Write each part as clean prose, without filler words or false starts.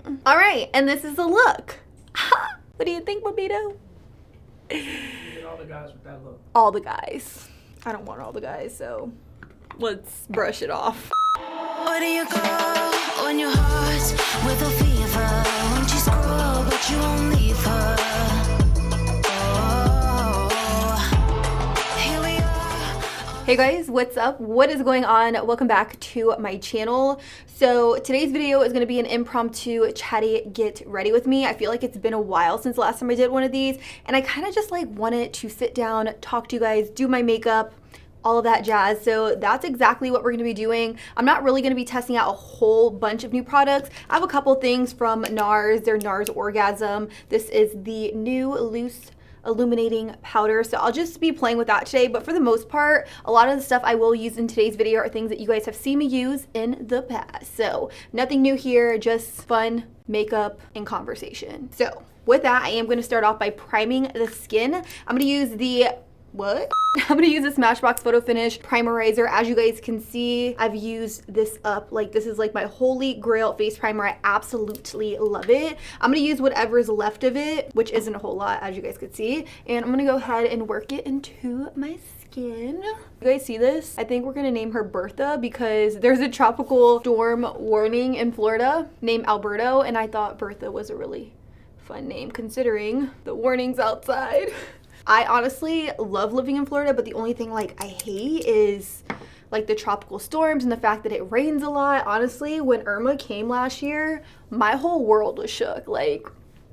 All right, and this is the look. What do you think, Babito? You get all the guys with that look. All the guys. I don't want all the guys, so let's brush it off. Where do you go when your heart's with a fever? When she's cruel, but you won't leave her. Oh, here we are. Hey guys, what's up? What is going on? Welcome back to my channel. So today's video is going to be an impromptu chatty get ready with me. I feel like it's been a while since the last time I did one of these, and I kind of just like wanted to sit down, talk to you guys, do my makeup, all of that jazz. So that's exactly what we're gonna be doing. I'm not really gonna be testing out a whole bunch of new products. I have a couple things from NARS, their NARS Orgasm. This is the new loose illuminating powder, so I'll just be playing with that today. But for the most part, a lot of the stuff I will use in today's video are things that you guys have seen me use in the past. So nothing new here, just fun makeup and conversation. So with that, I am gonna start off by priming the skin. I'm gonna use the I'm gonna use the Smashbox Photo Finish Primerizer. As you guys can see, I've used this up. Like, this is like my holy grail face primer. I absolutely love it. I'm gonna use whatever is left of it, which isn't a whole lot, as you guys could see. And I'm gonna go ahead and work it into my skin. You guys see this? I think we're gonna name her Bertha because there's a tropical storm warning in Florida named Alberto, and I thought Bertha was a really fun name considering the warnings outside. I honestly love living in Florida, but the only thing like I hate is like the tropical storms and the fact that it rains a lot. Honestly, when Irma came last year, my whole world was shook. Like,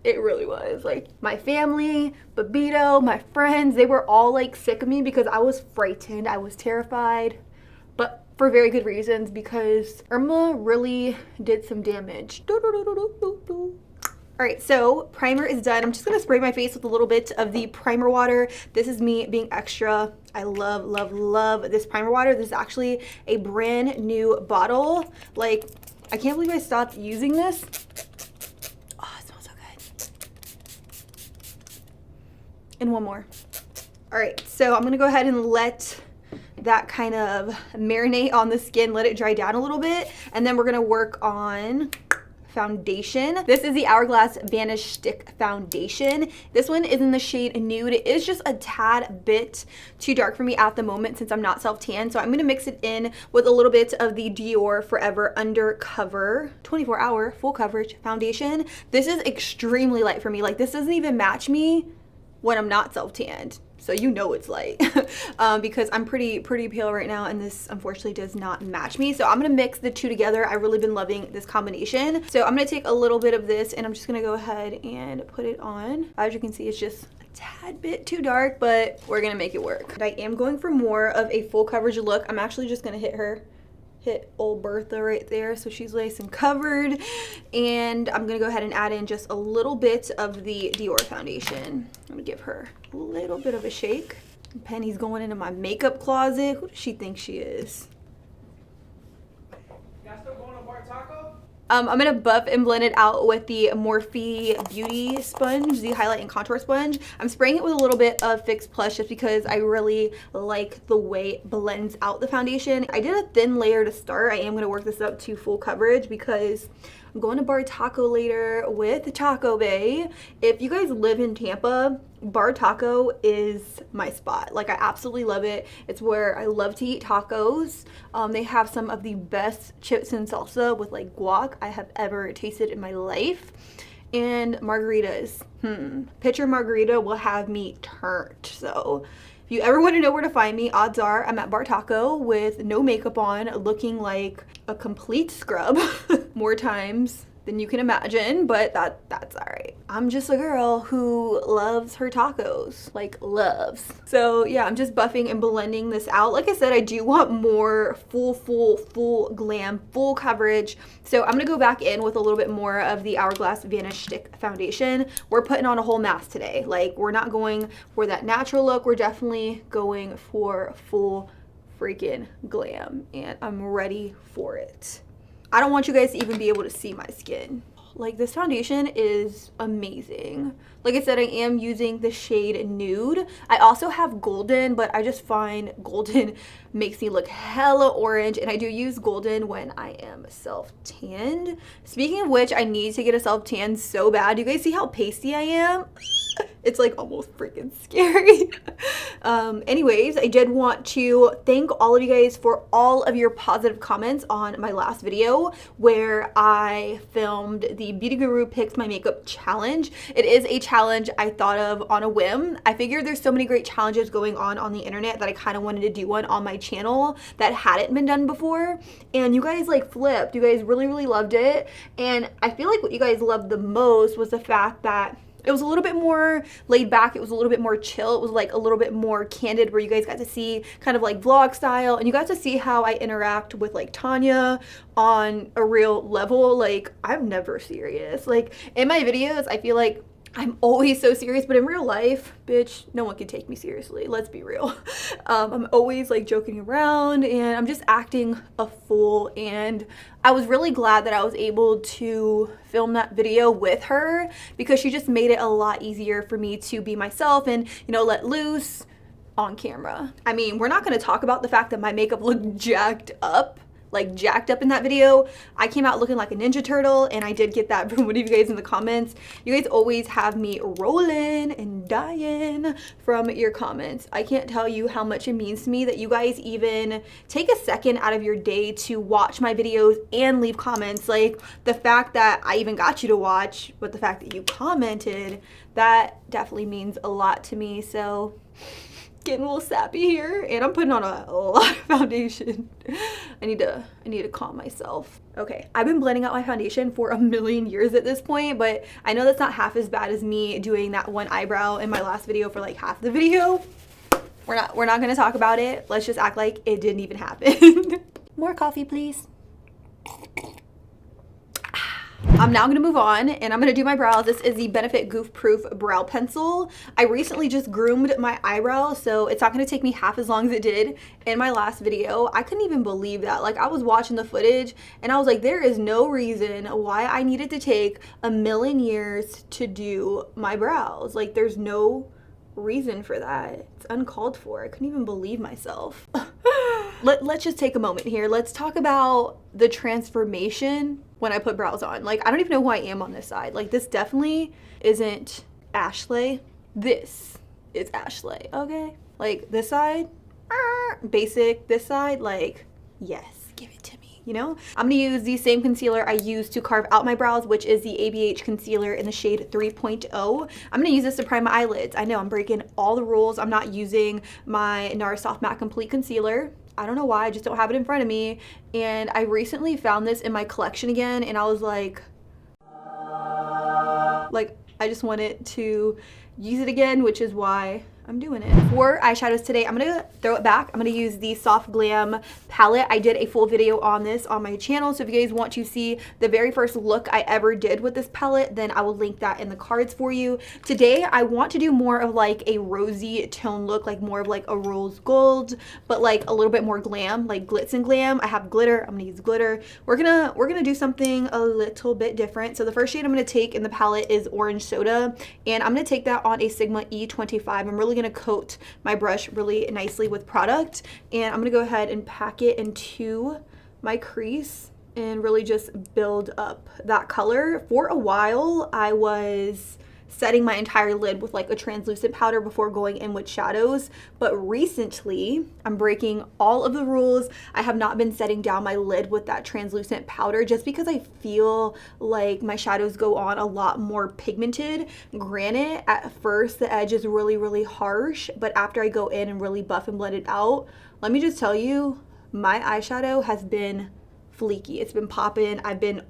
it really was. Like, my family, Babito, my friends, they were all like sick of me because I was frightened. I was terrified, but for very good reasons, because Irma really did some damage. All right, so primer is done. I'm just gonna spray my face with a little bit of the primer water. This is me being extra. I love, love, love this primer water. This is actually a brand new bottle. Like, I can't believe I stopped using this. Oh, it smells so good. And one more. All right, so I'm gonna go ahead and let that kind of marinate on the skin, let it dry down a little bit, and then we're gonna work on foundation. This is the Hourglass Vanish Stick Foundation. This one is in the shade Nude. It is just a tad bit too dark for me at the moment since I'm not self-tan. So I'm gonna mix it in with a little bit of the Dior Forever Undercover 24-hour full coverage foundation. This is extremely light for me. Like, this doesn't even match me when I'm not self-tanned. So you know it's light because I'm pretty pale right now, and this unfortunately does not match me. So I'm gonna mix the two together. I've really been loving this combination. So I'm gonna take a little bit of this and I'm just gonna go ahead and put it on. As you can see, it's just a tad bit too dark, but we're gonna make it work. And I am going for more of a full coverage look. I'm actually just gonna hit old Bertha right there so she's nice and covered, and I'm gonna go ahead and add in just a little bit of the Dior foundation. I'm gonna give her a little bit of a shake. Penny's going into my makeup closet. Who does she think she is? Y'all still going to Bar Taco? I'm gonna buff and blend it out with the Morphe Beauty Sponge, the highlight and contour sponge. I'm spraying it with a little bit of Fix Plus just because I really like the way it blends out the foundation. I did a thin layer to start. I am gonna work this up to full coverage because I'm going to Bar Taco later with Taco Bay. If you guys live in Tampa, Bar Taco is my spot. Like, I absolutely love it. It's where I love to eat tacos. They have some of the best chips and salsa with like guac I have ever tasted in my life. And margaritas. Pitcher margarita will have me turned. So if you ever want to know where to find me, odds are I'm at Bar Taco with no makeup on, looking like a complete scrub more times than you can imagine, but that's all right. I'm just a girl who loves her tacos, like loves. So yeah, I'm just buffing and blending this out. Like I said, I do want more full glam, full coverage. So I'm gonna go back in with a little bit more of the Hourglass Vanish Stick Foundation. We're putting on a whole mask today. Like, we're not going for that natural look. We're definitely going for full freaking glam, and I'm ready for it. I don't want you guys to even be able to see my skin. like this foundation is amazing. Like I said, I am using the shade Nude. I also have Golden, but I just find Golden makes me look hella orange, and I do use Golden when I am self-tanned. Speaking of which, I need to get a self-tan so bad. Do you guys see how pasty I am? It's like almost freaking scary. Anyways, I did want to thank all of you guys for all of your positive comments on my last video where I filmed the Beauty Guru Picks My Makeup challenge. It is a challenge I thought of on a whim. I figured there's so many great challenges going on the internet that I kind of wanted to do one on my channel that hadn't been done before, and you guys like flipped. You guys really loved it, and I feel like what you guys loved the most was the fact that it was a little bit more laid back. It was a little bit more chill. It was like a little bit more candid, where you guys got to see kind of like vlog style, and you got to see how I interact with like Tanya on a real level. Like, I'm never serious. Like in my videos, I feel like I'm always so serious, but in real life, bitch, no one can take me seriously. Let's be real. I'm always like joking around, and I'm just acting a fool. And I was really glad that I was able to film that video with her, because she just made it a lot easier for me to be myself and, you know, let loose on camera. I mean, we're not going to talk about the fact that my makeup looked jacked up in that video. I came out looking like a Ninja Turtle, and I did get that from one of you guys in the comments. You guys always have me rolling and dying from your comments. I can't tell you how much it means to me that you guys even take a second out of your day to watch my videos and leave comments. Like the fact that I even got you to watch, but the fact that you commented, that definitely means a lot to me. So getting a little sappy here, and I'm putting on a lot of foundation. I need to calm myself. Okay, I've been blending out my foundation for a million years at this point, but I know that's not half as bad as me doing that one eyebrow in my last video for like half the video. We're not gonna talk about it. Let's just act like it didn't even happen. More coffee, please. I'm now gonna move on, and I'm gonna do my brows. This is the Benefit Goof Proof Brow Pencil. I recently just groomed my eyebrows, so it's not gonna take me half as long as it did in my last video. I couldn't even believe that. Like, I was watching the footage, and I was like, there is no reason why I needed to take a million years to do my brows. Like, there's no reason for that. It's uncalled for. I couldn't even believe myself. Let's just take a moment here. Let's talk about the transformation when I put brows on. Like, I don't even know who I am on this side. Like, this definitely isn't AshSlay. This is AshSlay, okay? Like, this side, basic. This side, like, yes, give it to me. You know, I'm gonna use the same concealer I used to carve out my brows, which is the ABH concealer in the shade 3.0. I'm gonna use this to prime my eyelids. I know I'm breaking all the rules. I'm not using my NARS Soft Matte Complete Concealer. I don't know why, I just don't have it in front of me. And I recently found this in my collection again, and I was like, I just wanted to use it again, which is why I'm doing it. For eyeshadows today, I'm gonna throw it back. I'm gonna use the Soft Glam palette. I did a full video on this on my channel, so if you guys want to see the very first look I ever did with this palette, then I will link that in the cards for you. Today, I want to do more of like a rosy tone look, like more of like a rose gold, but like a little bit more glam, like glitz and glam. I have glitter. I'm gonna use glitter. We're gonna do something a little bit different. So the first shade I'm gonna take in the palette is Orange Soda, and I'm gonna take that on a Sigma E25. I'm really gonna coat my brush really nicely with product, and I'm gonna go ahead and pack it into my crease and really just build up that color. For a while, I was setting my entire lid with like a translucent powder before going in with shadows, but recently I'm breaking all of the rules. I have not been setting down my lid with that translucent powder just because I feel like my shadows go on a lot more pigmented. Granted, at first the edge is really harsh, but after I go in and really buff and blend it out, let me just tell you, my eyeshadow has been fleeky. It's been popping. I've been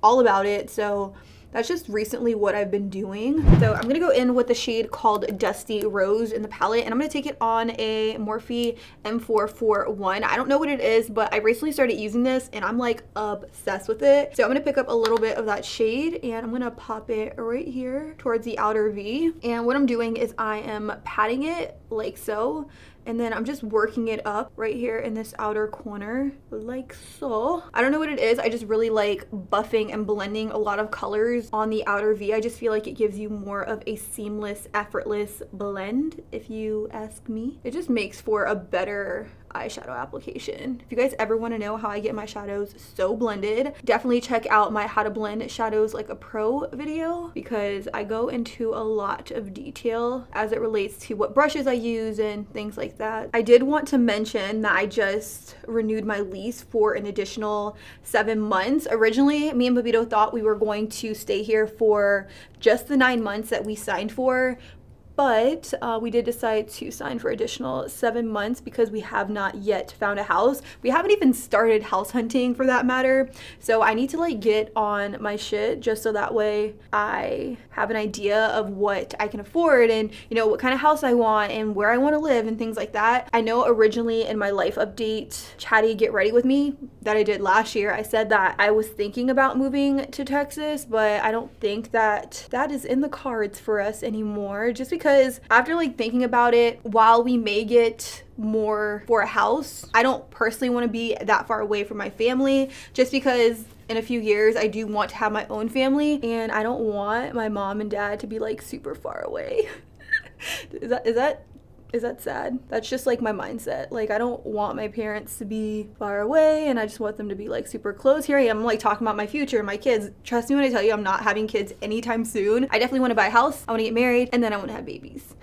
all about it. So that's just recently what I've been doing. So I'm gonna go in with the shade called Dusty Rose in the palette, and I'm gonna take it on a Morphe M441. I don't know what it is, but I recently started using this and I'm like obsessed with it. So I'm gonna pick up a little bit of that shade and I'm gonna pop it right here towards the outer V. And what I'm doing is I am patting it like so, And then I'm just working it up right here in this outer corner, like so. I don't know what it is. I just really like buffing and blending a lot of colors on the outer V. I just feel like it gives you more of a seamless, effortless blend, if you ask me. It just makes for a better eyeshadow application. If you guys ever want to know how I get my shadows so blended, definitely check out my how to blend shadows like a pro video, because I go into a lot of detail as it relates to what brushes I use and things like that. I did want to mention that I just renewed my lease for an additional 7 months. Originally, me and Babito thought we were going to stay here for just the 9 months that we signed for, but we did decide to sign for additional 7 months because we have not yet found a house. We haven't even started house hunting for that matter. So I need to like get on my shit just so that way I have an idea of what I can afford and, you know, what kind of house I want and where I want to live and things like that. I know originally in my life update, Chatty Get Ready With Me that I did last year, I said that I was thinking about moving to Texas, but I don't think that that is in the cards for us anymore, just because after like thinking about it, while we may get more for a house, I don't personally want to be that far away from my family, just because in a few years I do want to have my own family and I don't want my mom and dad to be like super far away. Is that sad? That's just like my mindset. Like, I don't want my parents to be far away and I just want them to be like super close. Here I am like talking about my future, my kids. Trust me when I tell you I'm not having kids anytime soon. I definitely want to buy a house, I want to get married, and then I want to have babies.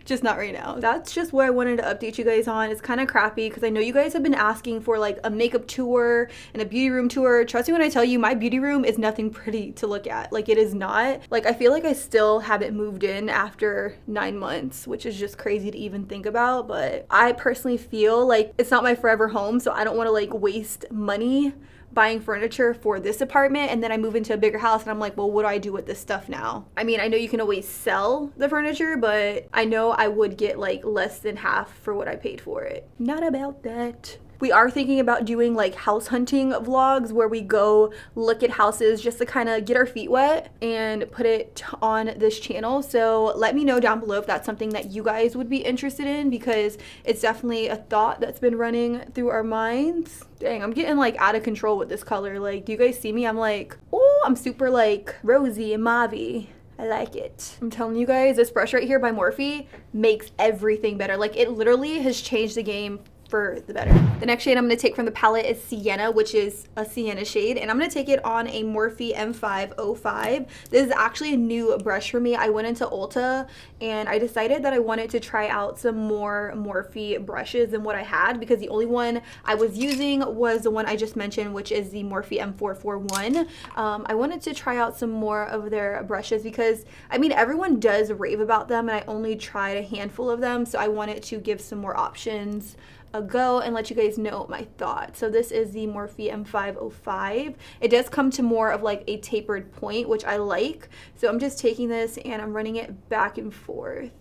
Just not right now. That's just what I wanted to update you guys on. It's kind of crappy because I know you guys have been asking for like a makeup tour and a beauty room tour. Trust me when I tell you my beauty room is nothing pretty to look at. Like, it is not. Like, I feel like I still haven't moved in after 9 months, which is just crazy to even think about. But I personally feel like it's not my forever home, so I don't want to like waste money buying furniture for this apartment and then I move into a bigger house and I'm like, well, what do I do with this stuff now? I mean, I know you can always sell the furniture, but I know I would get like less than half for what I paid for it. Not about that. We are thinking about doing like house hunting vlogs where we go look at houses just to kind of get our feet wet and put it on this channel. So let me know down below if that's something that you guys would be interested in, because it's definitely a thought that's been running through our minds. Dang, I'm getting like out of control with this color. Like, do you guys see me? I'm like, oh, I'm super like rosy and mauve. I like it. I'm telling you guys, this brush right here by Morphe makes everything better. Like, it literally has changed the game for the better. The next shade I'm going to take from the palette is Sienna, which is a sienna shade, and I'm going to take it on a Morphe M505. This is actually a new brush for me. I went into Ulta and I decided that I wanted to try out some more Morphe brushes than what I had, because the only one I was using was the one I just mentioned, which is the Morphe M441. I wanted to try out some more of their brushes because, I mean, everyone does rave about them and I only tried a handful of them, so I wanted to give some more options a go and let you guys know my thoughts. So this is the Morphe M505. It does come to more of like a tapered point, which I like. So I'm just taking this and I'm running it back and forth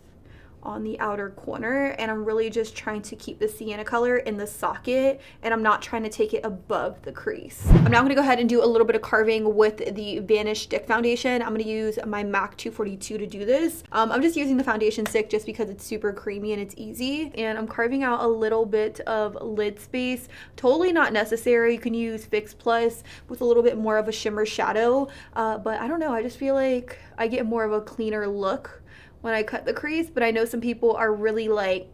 on the outer corner, and I'm really just trying to keep the sienna color in the socket, and I'm not trying to take it above the crease. I'm now going to go ahead and do a little bit of carving with the Vanish Stick Foundation. I'm going to use my MAC 242 to do this. I'm just using the foundation stick just because it's super creamy and it's easy, and I'm carving out a little bit of lid space. Totally not necessary. You can use Fix Plus with a little bit more of a shimmer shadow, but I don't know, I just feel like I get more of a cleaner look when I cut the crease. But I know some people are really like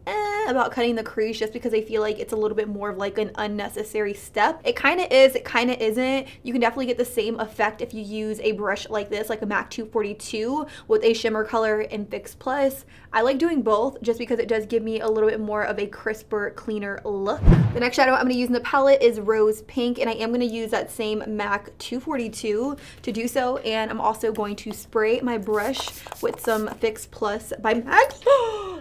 about cutting the crease just because they feel like it's a little bit more of like an unnecessary step. It kind of is, it kind of isn't. You can definitely get the same effect if you use a brush like this, like a MAC 242 with a shimmer color and Fix Plus. I like doing both just because it does give me a little bit more of a crisper, cleaner look. The next shadow I'm going to use in the palette is Rose Pink, and I am going to use that same MAC 242 to do so, and I'm also going to spray my brush with some Fix Plus by MAC.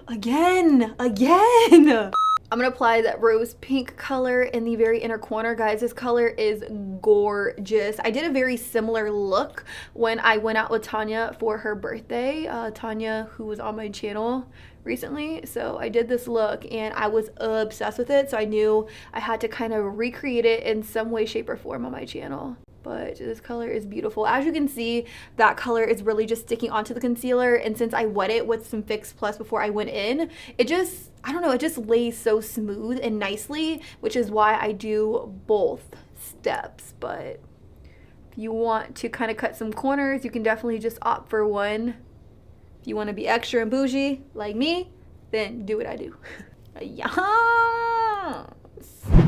Again. I'm gonna apply that rose pink color in the very inner corner. Guys, this color is gorgeous. I did a very similar look when I went out with Tanya for her birthday. Tanya, who was on my channel recently. So I did this look and I was obsessed with it. So I knew I had to kind of recreate it in some way, shape, or form on my channel. but this color is beautiful. As you can see, that color is really just sticking onto the concealer, and since I wet it with some Fix Plus before I went in, it just, I don't know, it just lays so smooth and nicely, which is why I do both steps. But if you want to kind of cut some corners, you can definitely just opt for one. If you want to be extra and bougie like me, then do what I do. Yes.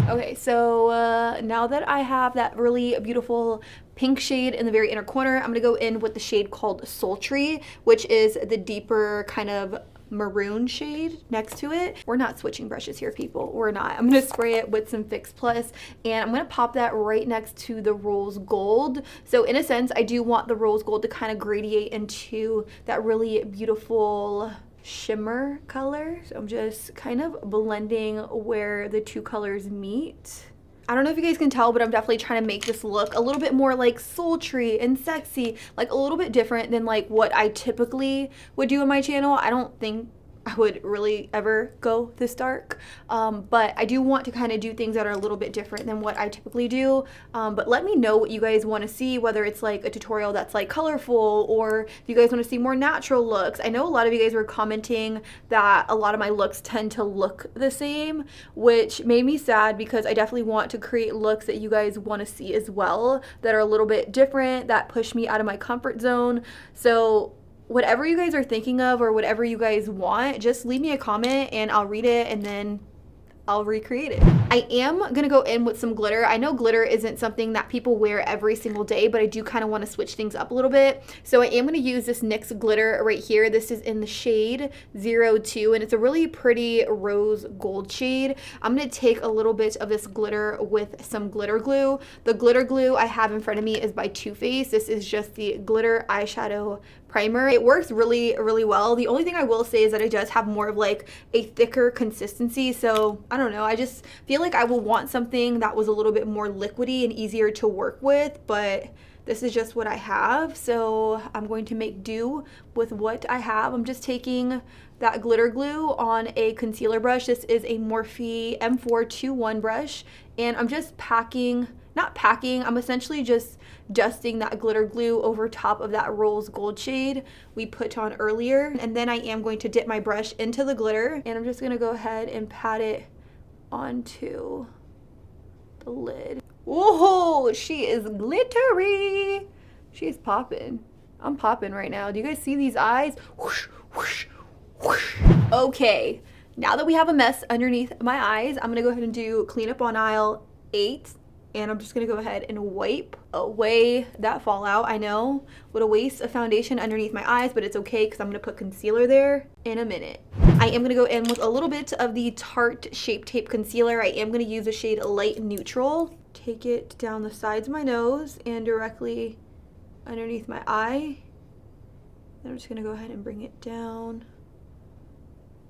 Okay, so now that I have that really beautiful pink shade in the very inner corner, I'm gonna go in with the shade called Sultry, which is the deeper kind of maroon shade next to it. We're not switching brushes here, people. We're not. I'm gonna spray it with some Fix Plus, and I'm gonna pop that right next to the Rose Gold. So in a sense, I do want the Rose Gold to kind of gradate into that really beautiful shimmer color. So I'm just kind of blending where the two colors meet. I don't know if you guys can tell, but I'm definitely trying to make this look a little bit more like sultry and sexy, like a little bit different than like what I typically would do on my channel. I don't think I would really ever go this dark, but I do want to kind of do things that are a little bit different than what I typically do. But let me know what you guys want to see, whether it's like a tutorial that's like colorful, or if you guys want to see more natural looks. I know a lot of you guys were commenting that a lot of my looks tend to look the same, which made me sad because I definitely want to create looks that you guys want to see as well, that are a little bit different, that push me out of my comfort zone. So whatever you guys are thinking of or whatever you guys want, just leave me a comment and I'll read it and then I'll recreate it. I am gonna go in with some glitter. I know glitter isn't something that people wear every single day, but I do kind of want to switch things up a little bit. So I am gonna use this NYX glitter right here. This is in the shade 02, and it's a really pretty rose gold shade. I'm gonna take a little bit of this glitter with some glitter glue. The glitter glue I have in front of me is by Too Faced. This is just the glitter eyeshadow primer. It works really, really well. The only thing I will say is that it does have more of like a thicker consistency. So I don't know, I just feel like I will want something that was a little bit more liquidy and easier to work with, but this is just what I have. So I'm going to make do with what I have. I'm just taking that glitter glue on a concealer brush. This is a Morphe M421 brush, and I'm just I'm essentially just dusting that glitter glue over top of that rose gold shade we put on earlier. And then I am going to dip my brush into the glitter, and I'm just gonna go ahead and pat it onto the lid. Whoa, she is glittery. She's popping. I'm popping right now. Do you guys see these eyes? Whoosh, whoosh, whoosh. Okay, now that we have a mess underneath my eyes, I'm gonna go ahead and do cleanup on aisle 8. And I'm just gonna go ahead and wipe away that fallout. I know, what a waste of foundation underneath my eyes, but it's okay because I'm gonna put concealer there in a minute. I am gonna go in with a little bit of the Tarte Shape Tape Concealer. I am gonna use the shade Light Neutral. Take it down the sides of my nose and directly underneath my eye. Then I'm just gonna go ahead and bring it down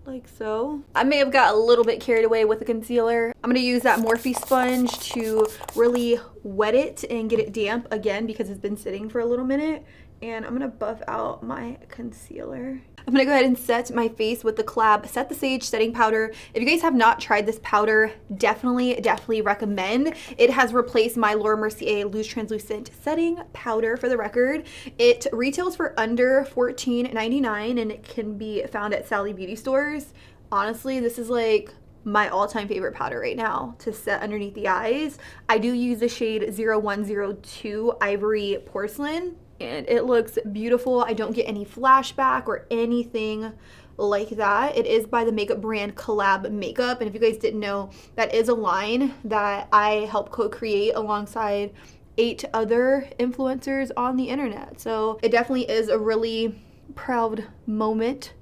like so. I may have got a little bit carried away with the concealer. I'm gonna use that Morphe sponge to really wet it and get it damp again because it's been sitting for a little minute. And I'm gonna buff out my concealer. I'm gonna go ahead and set my face with the collab Set the Sage setting powder. If you guys have not tried this powder, definitely recommend. It has replaced my Laura Mercier Loose Translucent Setting Powder, for the record. It retails for under $14.99 and it can be found at Sally Beauty stores. Honestly, this is like my all-time favorite powder right now to set underneath the eyes. I do use the shade 0102 Ivory Porcelain, and it looks beautiful. I don't get any flashback or anything like that. It is by the makeup brand Collab Makeup, and if you guys didn't know, that is a line that I helped co-create alongside 8 other influencers on the internet. So it definitely is a really proud moment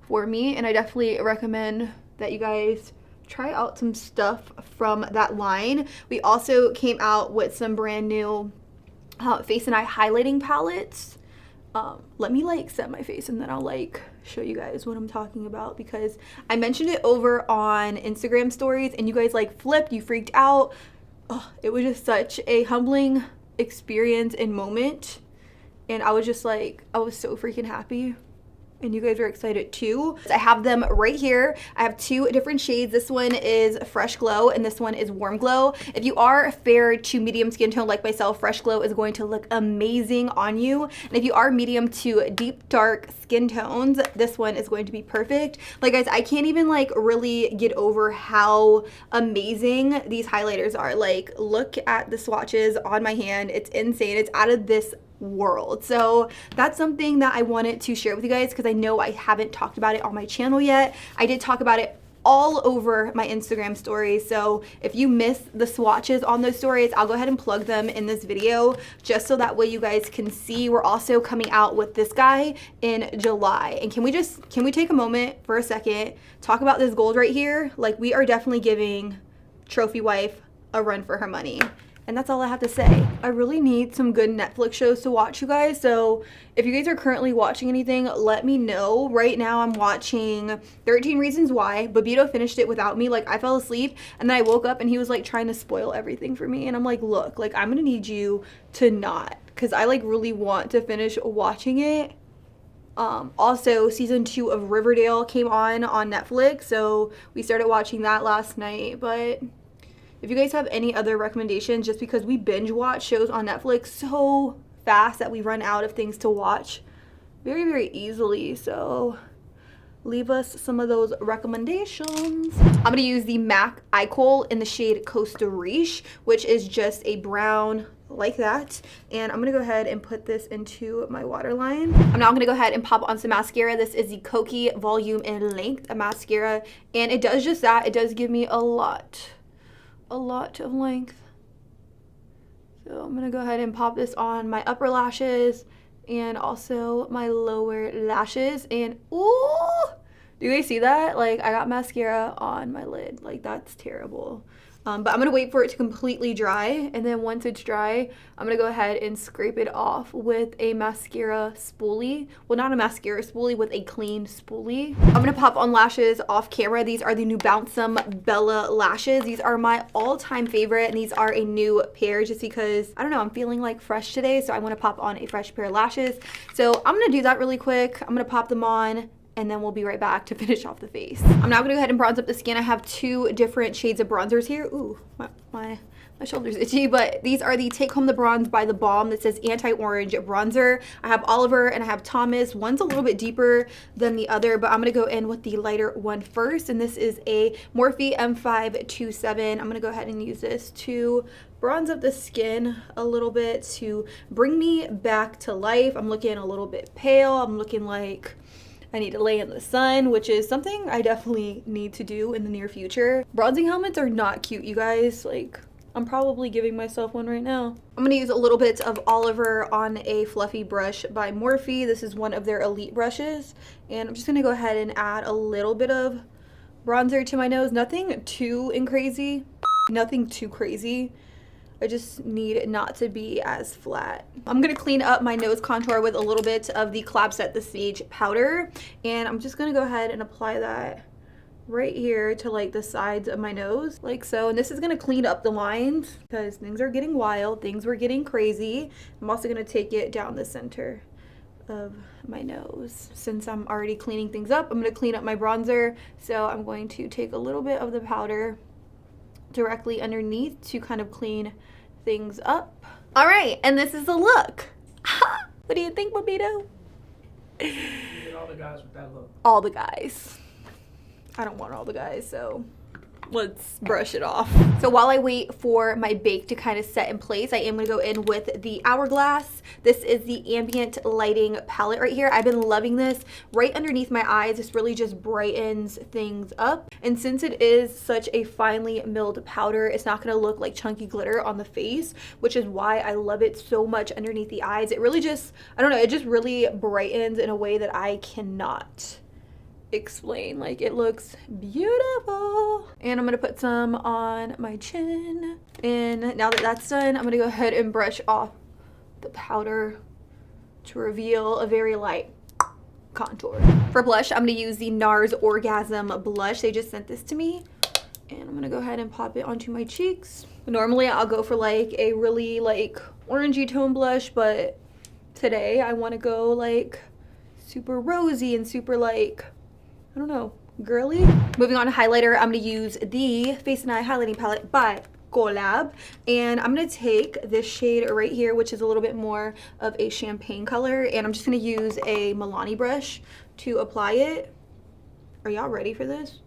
for me, and I definitely recommend that you guys try out some stuff from that line. We also came out with some brand new face and eye highlighting palettes. Let me like set my face and then I'll like show you guys what I'm talking about, because I mentioned it over on Instagram stories and you guys like flipped, you freaked out. Oh, it was just such a humbling experience and moment, and I was just like, I was so freaking happy. and you guys are excited too. I have them right here. I have two different shades. This one is Fresh Glow and this one is Warm Glow. If you are fair to medium skin tone like myself, Fresh Glow is going to look amazing on you. And if you are medium to deep dark skin tones, this one is going to be perfect. Like guys, I can't even like really get over how amazing these highlighters are. Like look at the swatches on my hand. It's insane. It's out of this world. So that's something that I wanted to share with you guys because I know I haven't talked about it on my channel yet. I did talk about it all over my Instagram stories. So if you missed the swatches on those stories, I'll go ahead and plug them in this video just so that way you guys can see. We're also coming out with this guy in July. And can we take a moment for a second, talk about this gold right here? Like we are definitely giving trophy wife a run for her money. And that's all I have to say. I really need some good Netflix shows to watch, you guys. So if you guys are currently watching anything, let me know. Right now I'm watching 13 Reasons Why. Babito finished it without me. Like I fell asleep and then I woke up and he was like trying to spoil everything for me. And I'm like, look, like I'm gonna need you to not, because I like really want to finish watching it. Also season 2 of Riverdale came on Netflix. So we started watching that last night, but if you guys have any other recommendations, just because we binge watch shows on Netflix so fast that we run out of things to watch very, very easily. So leave us some of those recommendations. I'm going to use the MAC Eye Kohl in the shade Costa Riche, which is just a brown like that. And I'm going to go ahead and put this into my waterline. I'm now going to go ahead and pop on some mascara. This is the Kokie Volume and Length mascara. And it does just that. It does give me a lot of length. So I'm gonna go ahead and pop this on my upper lashes and also my lower lashes. And ooh, do you guys see that? Like I got mascara on my lid. Like that's terrible. But I'm gonna wait for it to completely dry, and then once it's dry, I'm gonna go ahead and scrape it off with a mascara spoolie. Well, not a mascara spoolie, with a clean spoolie. I'm gonna pop on lashes off camera. These are the new Bouncem Bella lashes. These are my all-time favorite, and these are a new pair just because, I don't know, I'm feeling like fresh today, so I wanna pop on a fresh pair of lashes. So I'm gonna do that really quick. I'm gonna pop them on, and then we'll be right back to finish off the face. I'm now gonna go ahead and bronze up the skin. I have two different shades of bronzers here. Ooh, my shoulder's itchy, but these are the Take Home the Bronze by The Balm that says Anti-Orange Bronzer. I have Oliver and I have Thomas. One's a little bit deeper than the other, but I'm gonna go in with the lighter one first, and this is a Morphe M527. I'm gonna go ahead and use this to bronze up the skin a little bit to bring me back to life. I'm looking a little bit pale. I'm looking like I need to lay in the sun, which is something I definitely need to do in the near future. Bronzing helmets are not cute, you guys. Like, I'm probably giving myself one right now. I'm gonna use a little bit of Oliver on a fluffy brush by Morphe. This is one of their elite brushes. And I'm just gonna go ahead and add a little bit of bronzer to my nose. Nothing too crazy. Nothing too crazy. I just need it not to be as flat. I'm gonna clean up my nose contour with a little bit of the Collab Set the Stage powder. And I'm just gonna go ahead and apply that right here to like the sides of my nose, like so. And this is gonna clean up the lines because things are getting wild, things were getting crazy. I'm also gonna take it down the center of my nose. Since I'm already cleaning things up, I'm gonna clean up my bronzer. So I'm going to take a little bit of the powder directly underneath to kind of clean things up. All right, and this is the look. What do you think, Babito? You get all the guys with that look. All the guys. I don't want all the guys, so let's brush it off. So while I wait for my bake to kind of set in place, I am gonna go in with the Hourglass. This is the ambient lighting palette right here. I've been loving this right underneath my eyes. This really just brightens things up. And since it is such a finely milled powder, it's not gonna look like chunky glitter on the face, which is why I love it so much underneath the eyes. It really just, I don't know, it just really brightens in a way that I cannot explain. Like, it looks beautiful. And I'm gonna put some on my chin, and now that that's done, I'm gonna go ahead and brush off the powder to reveal a very light contour. For blush, I'm gonna use the NARS Orgasm blush. They just sent this to me, and I'm gonna go ahead and pop it onto my cheeks. Normally I'll go for like a really like orangey tone blush, but today I want to go like super rosy and super like, I don't know, girly. Moving on to highlighter, I'm gonna use the Face and Eye highlighting palette by Collab, and I'm gonna take this shade right here, which is a little bit more of a champagne color, and I'm just gonna use a Milani brush to apply it. Are y'all ready for this?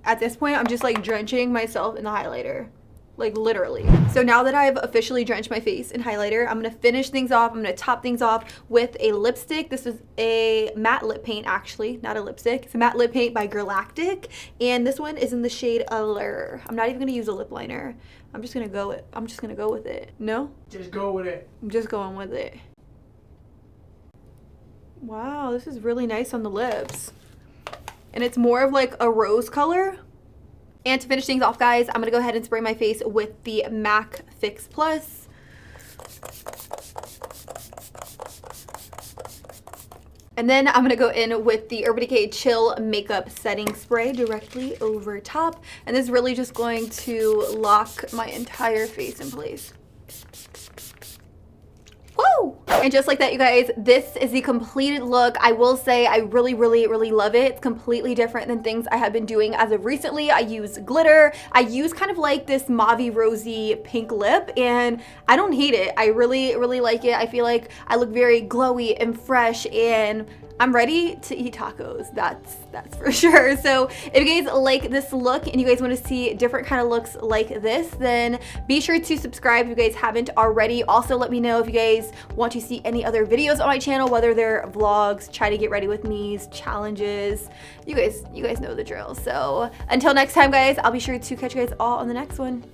At this point, I'm just like drenching myself in the highlighter. Like literally. So now that I've officially drenched my face in highlighter, I'm gonna finish things off. I'm gonna top things off with a lipstick. This is a matte lip paint, actually, not a lipstick. It's a matte lip paint by Galactic, and this one is in the shade Allure. I'm not even gonna use a lip liner. I'm just gonna go with it. No? Just go with it. I'm just going with it. Wow, this is really nice on the lips. And it's more of like a rose color. And to finish things off, guys, I'm gonna go ahead and spray my face with the MAC Fix Plus. And then I'm gonna go in with the Urban Decay Chill Makeup Setting Spray directly over top. And this is really just going to lock my entire face in place. Woo! And just like that, you guys, this is the completed look. I will say I really, really, really love it. It's completely different than things I have been doing as of recently. I use glitter. I use kind of like this mauvey rosy pink lip, and I don't hate it. I really, really like it. I feel like I look very glowy and fresh, and I'm ready to eat tacos. That's for sure. So if you guys like this look and you guys want to see different kind of looks like this, then be sure to subscribe if you guys haven't already. Also, let me know if you guys want to see any other videos on my channel, whether they're vlogs, try to get ready with me's, challenges. You guys know the drill. So until next time, guys, I'll be sure to catch you guys all on the next one.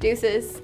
Deuces.